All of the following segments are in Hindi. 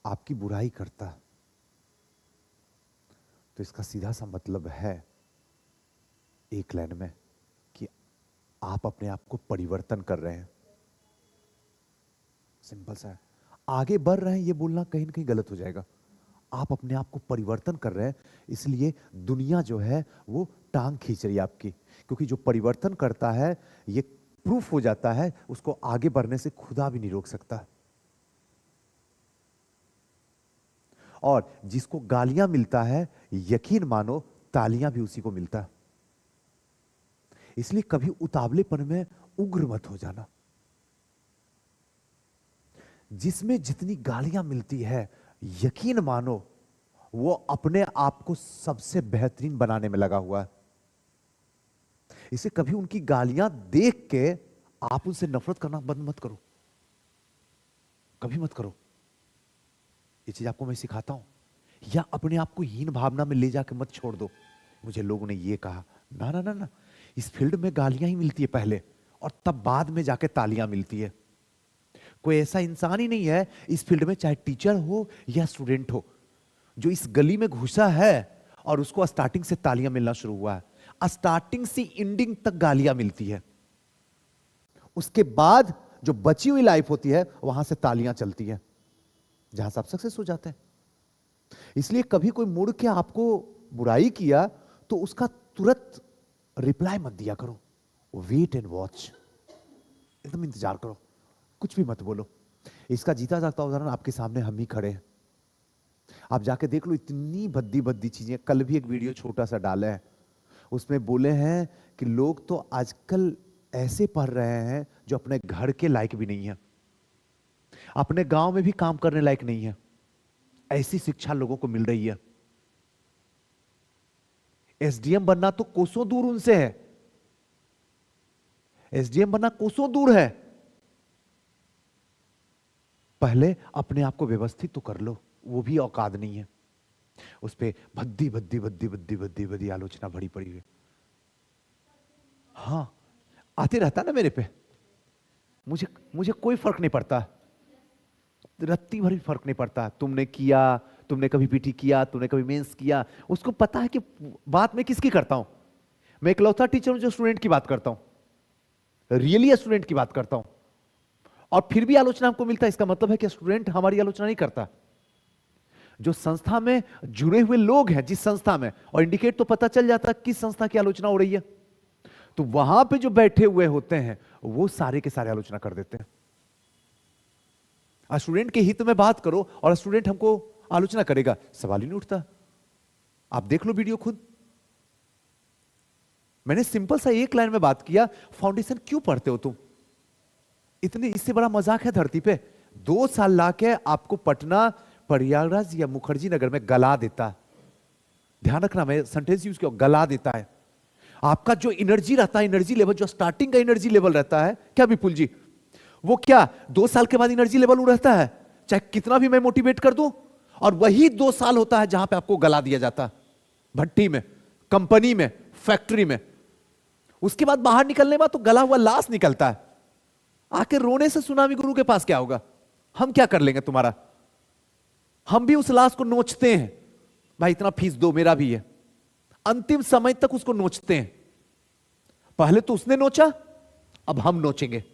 आपकी बुराई करता है, तो इसका सीधा सा मतलब है एक लाइन में कि आप अपने आप को परिवर्तन कर रहे हैं। सिंपल सा है। आगे बढ़ रहे हैं ये बोलना कहीं ना कहीं गलत हो जाएगा। आप अपने आप को परिवर्तन कर रहे हैं, इसलिए दुनिया जो है वो टांग खींच रही है आपकी, क्योंकि जो परिवर्तन करता है ये प्रूफ हो जाता है, उसको आगे बढ़ने से खुदा भी नहीं रोक सकता। और जिसको गालियां मिलता है, यकीन मानो तालियां भी उसी को मिलता है। इसलिए कभी उतावलेपन में उग्र मत हो जाना। जिसमें जितनी गालियां मिलती है, यकीन मानो वो अपने आप को सबसे बेहतरीन बनाने में लगा हुआ है। इसे कभी उनकी गालियां देख के आप उनसे नफरत करना बंद मत करो, कभी मत करो। ये चीज आपको मैं सिखाता हूं। या अपने आप को हीन भावना में ले जाके मत छोड़ दो, मुझे लोगों ने ये कहा। ना ना ना ना, इस फील्ड में गालियां ही मिलती है पहले, और तब बाद में जाके तालियां मिलती है। कोई ऐसा इंसान ही नहीं है इस फील्ड में, चाहे टीचर हो या स्टूडेंट हो, जो इस गली में घुसा है और उसको स्टार्टिंग से तालियां मिलना शुरू हुआ है। स्टार्टिंग से एंडिंग तक गालियां मिलती है, उसके बाद जो बची हुई लाइफ होती है वहां से तालियां चलती है, जहां से आप सक्सेस हो जाते हैं। इसलिए कभी कोई मुड़ के आपको बुराई किया तो उसका तुरंत रिप्लाई मत दिया करो। वेट एंड वॉच, एकदम इंतजार करो, कुछ भी मत बोलो। इसका जीता जागता उदाहरण आपके सामने हम ही खड़े हैं। आप जाके देख लो, इतनी भद्दी भद्दी चीजें। कल भी एक वीडियो छोटा सा डाले हैं, उसमें बोले हैं कि लोग तो आजकल ऐसे पढ़ रहे हैं जो अपने घर के लायक भी नहीं है, अपने गांव में भी काम करने लायक नहीं है। ऐसी शिक्षा लोगों को मिल रही है। एसडीएम बनना तो कोसों दूर उनसे है, एसडीएम बनना कोसों दूर है। पहले अपने आप को व्यवस्थित तो कर लो, वो भी औकात नहीं है। उस पे भद्दी भद्दी भद्दी भद्दी भद्दी भद्दी आलोचना भरी पड़ी हुई। हाँ, आते रहता ना मेरे पे, मुझे मुझे कोई फर्क नहीं पड़ता, रत्ती भर भी फर्क नहीं पड़ता। तुमने किया, तुमने कभी पीटी किया, तुमने कभी मेंस किया, उसको पता है कि बात मैं किसकी करता हूं। मैं इकलौता टीचर हूं जो स्टूडेंट की बात करता हूं, रियली स्टूडेंट की बात करता हूं। और फिर भी आलोचना हमको मिलता है, इसका मतलब है कि स्टूडेंट हमारी आलोचना नहीं करता। जो संस्था में जुड़े हुए लोग हैं, जिस संस्था में, और इंडिकेट तो पता चल जाता है किस संस्था की आलोचना हो रही है, तो वहां पे जो बैठे हुए होते हैं वो सारे के सारे आलोचना कर देते हैं। स्टूडेंट के हित में बात करो और स्टूडेंट हमको आलोचना करेगा, सवाल ही नहीं उठता। आप देख लो वीडियो खुद। मैंने सिंपल सा एक लाइन में बात किया, फाउंडेशन क्यों पढ़ते हो तुम? इतने, इससे बड़ा मजाक है धरती पे? 2 साल लाके आपको पटना, प्रयागराज या मुखर्जी नगर में गला देता है। ध्यान रखना, मैं सेंटेंस यूज किया, गला देता है। आपका जो एनर्जी रहता है, एनर्जी लेवल, जो स्टार्टिंग का एनर्जी लेवल रहता है, क्या विपुल जी, वो क्या 2 साल के बाद एनर्जी लेवल रहता है, चाहे कितना भी मैं मोटिवेट कर दूं। और वही 2 साल होता है जहां पे आपको गला दिया जाता है, भट्टी में, कंपनी में, फैक्ट्री में। उसके बाद बाहर निकलने बाद तो गला हुआ लाश निकलता है। आके रोने से सुनामी गुरु के पास क्या होगा? हम क्या कर लेंगे तुम्हारा? हम भी उस लाश को नोचते हैं, भाई इतना फीस दो, मेरा भी है। अंतिम समय तक उसको नोचते हैं। पहले तो उसने नोचा, अब हम नोचेंगे।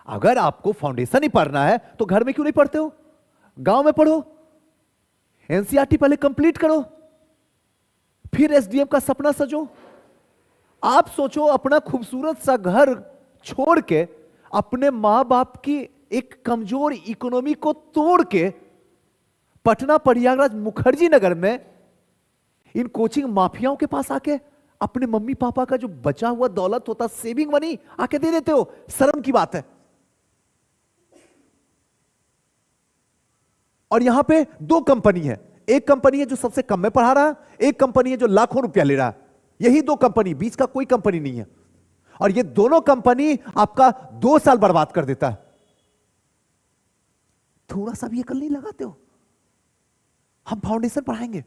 अगर आपको फाउंडेशन ही पढ़ना है तो घर में क्यों नहीं पढ़ते हो? गांव में पढ़ो, एनसीईआरटी पहले कंप्लीट करो, फिर एसडीएम का सपना सजो। आप सोचो, अपना खूबसूरत सा घर छोड़ के, अपने मां बाप की एक कमजोर इकोनॉमी को तोड़ के, पटना, प्रयागराज, मुखर्जी नगर में इन कोचिंग माफियाओं के पास आके अपने मम्मी पापा का जो बचा हुआ दौलत होता, सेविंग मनी, आके दे देते हो। शर्म की बात है। और यहां पे 2 कंपनी है, एक कंपनी है जो सबसे कम में पढ़ा रहा है, एक कंपनी है जो लाखों रुपया ले रहा है। यही 2 कंपनी, बीच का कोई कंपनी नहीं है। और ये दोनों कंपनी आपका 2 साल बर्बाद कर देता है। थोड़ा सा भी अकल नहीं लगाते हो? हम फाउंडेशन पढ़ाएंगे,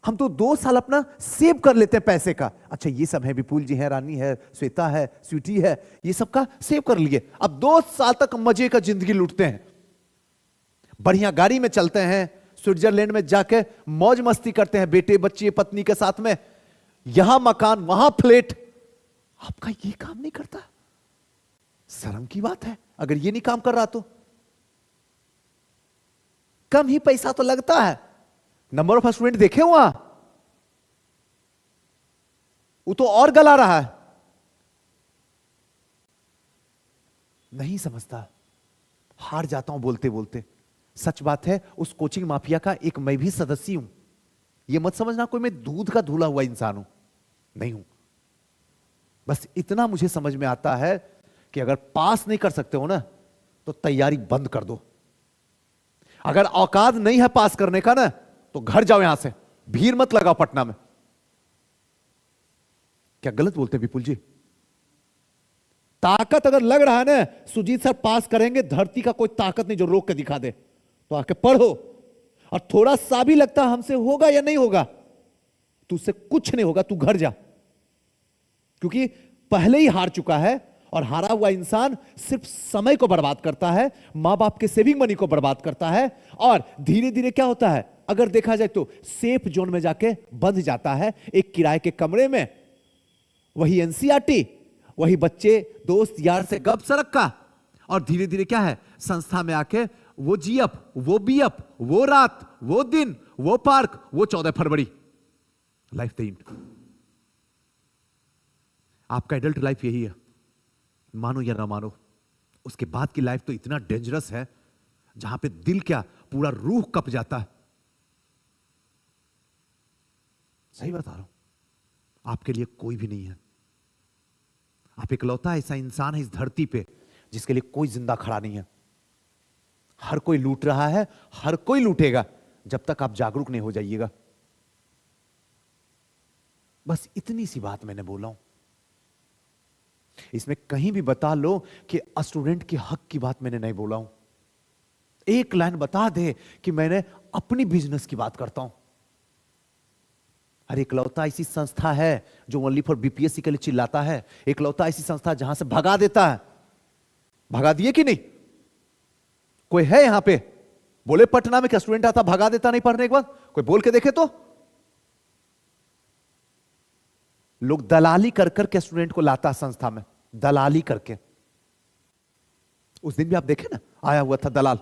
हम तो 2 साल अपना सेव कर लेते हैं पैसे का। अच्छा ये सब है, विपुल जी है, रानी है, श्वेता है, स्वीटी है, ये सब का सेव कर लिए। अब 2 साल तक मजे का जिंदगी लूटते हैं, बढ़िया गाड़ी में चलते हैं, स्विट्जरलैंड में जाके मौज मस्ती करते हैं बेटे बच्चे पत्नी के साथ में, यहां मकान वहां फ्लैट। आपका ये काम नहीं करता? शर्म की बात है अगर ये नहीं काम कर रहा तो। कम ही पैसा तो लगता है। नंबर ऑफ स्टूडेंट देखे वहां, वो तो और गला रहा है। नहीं समझता, हार जाता हूं बोलते बोलते। सच बात है, उस कोचिंग माफिया का एक मैं भी सदस्य हूं। यह मत समझना कोई मैं दूध का धुला हुआ इंसान हूं, नहीं हूं। बस इतना मुझे समझ में आता है कि अगर पास नहीं कर सकते हो ना तो तैयारी बंद कर दो। अगर औकात नहीं है पास करने का ना तो घर जाओ यहां से, भीड़ मत लगाओ पटना में। क्या गलत बोलते विपुल जी? ताकत अगर लग रहा है ना सुजीत सर पास करेंगे, धरती का कोई ताकत नहीं जो रोक के दिखा दे, तो आके पढ़ो। और थोड़ा सा भी लगता हमसे होगा या नहीं होगा, तुझसे कुछ नहीं होगा, तू घर जा। क्योंकि पहले ही हार चुका है, और हारा हुआ इंसान सिर्फ समय को बर्बाद करता है, मां बाप के सेविंग मनी को बर्बाद करता है, और धीरे धीरे क्या होता है अगर देखा जाए तो सेफ जोन में जाके बंध जाता है, एक किराए के कमरे में, वही एनसीईआरटी, वही बच्चे दोस्त यार से गप सरक का, और धीरे धीरे क्या है संस्था में आके वो जीएफ, वो बीएफ, वो रात, वो दिन, वो पार्क, वो 14 फरवरी, लाइफ द एंड। आपका एडल्ट लाइफ यही है, मानो या ना मानो। उसके बाद की लाइफ तो इतना डेंजरस है जहां पे दिल क्या पूरा रूह कप जाता है। सही बता रहा हूं, आपके लिए कोई भी नहीं है। आप इकलौता ऐसा इंसान है इस धरती पे जिसके लिए कोई जिंदा खड़ा नहीं है। हर कोई लूट रहा है, हर कोई लूटेगा जब तक आप जागरूक नहीं हो जाइएगा। बस इतनी सी बात मैंने बोला हूं। इसमें कहीं भी बता लो कि स्टूडेंट के हक की बात मैंने नहीं बोला हूं। एक लाइन बता दे कि मैंने अपनी बिजनेस की बात करता हूं। अरे इकलौता ऐसी संस्था है जो ओनली फॉर बीपीएससी के लिए चिल्लाता है, इकलौता ऐसी संस्था जहां से भगा देता है। भगा दिए कि नहीं? कोई है यहां पे बोले पटना में क्या स्टूडेंट आता भगा देता नहीं पढ़ने के बाद? कोई बोल के देखे तो। लोग दलाली कर करके स्टूडेंट को लाता संस्था में, दलाली करके। उस दिन भी आप देखे ना, आया हुआ था दलाल,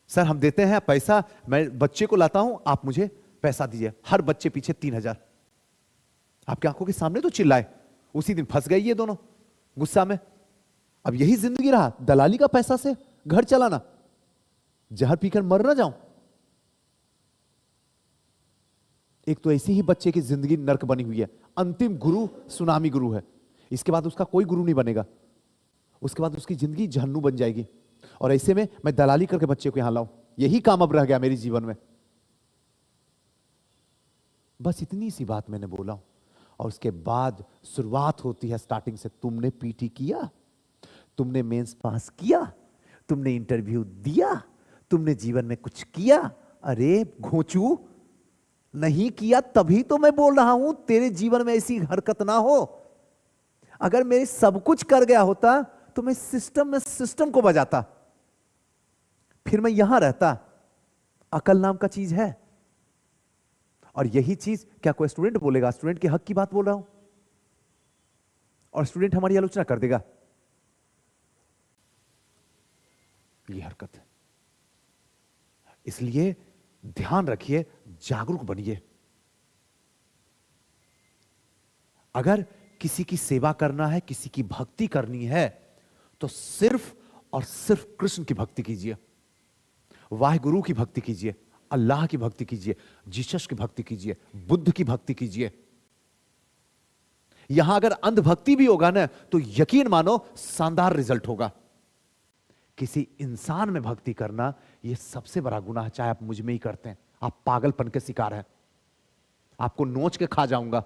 सर हम देते हैं पैसा, मैं बच्चे को लाता हूं, आप मुझे पैसा दीजिए, हर बच्चे पीछे 3000। आपकी आंखों के सामने तो चिल्लाए, उसी दिन फंस गए ये दोनों गुस्सा में। अब यही जिंदगी रहा, दलाली का पैसा से घर चलाना, जहर पीकर मर ना जाऊं। एक तो ऐसी ही बच्चे की जिंदगी नर्क बनी हुई है। अंतिम गुरु सुनामी गुरु है, इसके बाद उसका कोई गुरु नहीं बनेगा, उसके बाद उसकी जिंदगी जहन्नुम बन जाएगी। और ऐसे में मैं दलाली करके बच्चे को यहां लाऊं, यही काम अब रह गया मेरे जीवन में। बस इतनी सी बात मैंने बोला हूं। और उसके बाद शुरुआत होती है स्टार्टिंग से। तुमने पीटी किया, तुमने मेंस पास किया, तुमने इंटरव्यू दिया, तुमने जीवन में कुछ किया? अरे घोंचू, नहीं किया तभी तो मैं बोल रहा हूं तेरे जीवन में ऐसी हरकत ना हो। अगर मेरे सब कुछ कर गया होता तो मैं सिस्टम में सिस्टम को बजाता, फिर मैं यहां रहता। अकल नाम का चीज है, और यही चीज क्या कोई स्टूडेंट बोलेगा? स्टूडेंट के हक की बात बोल रहा हूं और स्टूडेंट हमारी आलोचना कर देगा। यह हरकत है। इसलिए ध्यान रखिए, जागरूक बनिए। अगर किसी की सेवा करना है, किसी की भक्ति करनी है, तो सिर्फ और सिर्फ कृष्ण की भक्ति कीजिए, वाहिगुरु की भक्ति कीजिए, अल्लाह की भक्ति कीजिए, जीसस की भक्ति कीजिए, बुद्ध की भक्ति कीजिए। यहां अगर अंधभक्ति भी होगा ना तो यकीन मानो शानदार रिजल्ट होगा। किसी इंसान में भक्ति करना यह सबसे बड़ा गुनाह है, चाहे आप मुझ में ही करते हैं। आप पागलपन के शिकार हैं, आपको नोच के खा जाऊंगा।